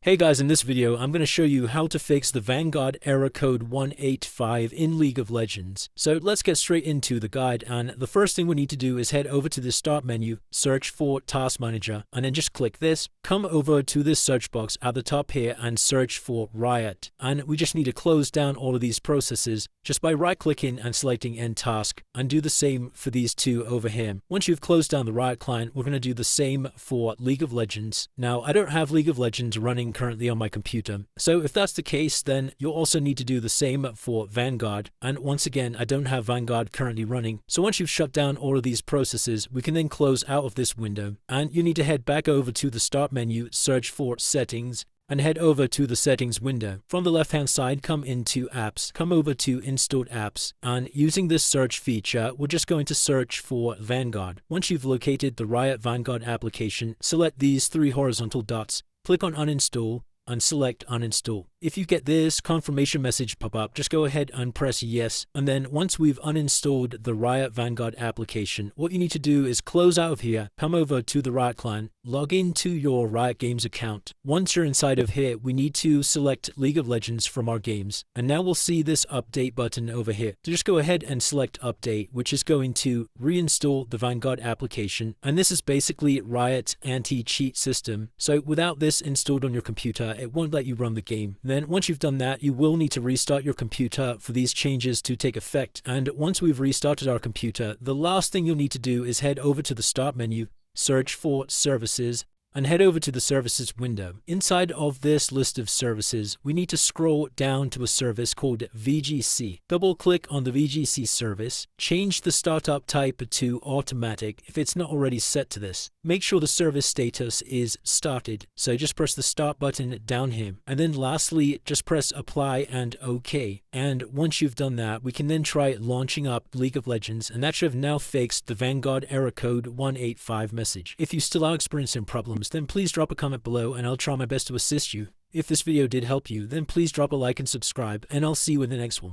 Hey guys, in this video, I'm going to show you how to fix the Vanguard error code 185 in League of Legends. So let's get straight into the guide, and the first thing we need to do is head over to the start menu, search for Task Manager, and then just click this. Come over to this search box at the top here and search for Riot. And we just need to close down all of these processes just by right-clicking and selecting End Task, and do the same for these two over here. Once you've closed down the Riot client, we're going to do the same for League of Legends. Now, I don't have League of Legends running currently on my computer, so if that's the case, then you'll also need to do the same for Vanguard. And once again, I don't have Vanguard currently running. So once you've shut down all of these processes, we can then close out of this window, and you need to head back over to the start menu, search for Settings, and head over to the settings window. From the left hand side, come into apps, come over to installed apps, and using this search feature, we're just going to search for Vanguard. Once you've located the Riot Vanguard application, select these three horizontal dots, click on uninstall, and select uninstall. If you get this confirmation message pop up, just go ahead and press yes. And then once we've uninstalled the Riot Vanguard application, what you need to do is close out of here, come over to the Riot client, log into your Riot Games account. Once you're inside of here, we need to select League of Legends from our games. And now we'll see this update button over here. So just go ahead and select update, which is going to reinstall the Vanguard application. And this is basically Riot's anti-cheat system. So without this installed on your computer, it won't let you run the game. Then once you've done that, you will need to restart your computer for these changes to take effect. And once we've restarted our computer, the last thing you'll need to do is head over to the start menu, search for Services, and head over to the Services window. Inside of this list of services, we need to scroll down to a service called VGC. Double-click on the VGC service, change the startup type to automatic if it's not already set to this. Make sure the service status is started, so just press the start button down here. And then lastly, just press apply and OK. And once you've done that, we can then try launching up League of Legends, and that should have now fixed the Vanguard error code 185 message. If you still are experiencing problems, then please drop a comment below and I'll try my best to assist you. If this video did help you, then please drop a like and subscribe, and I'll see you in the next one.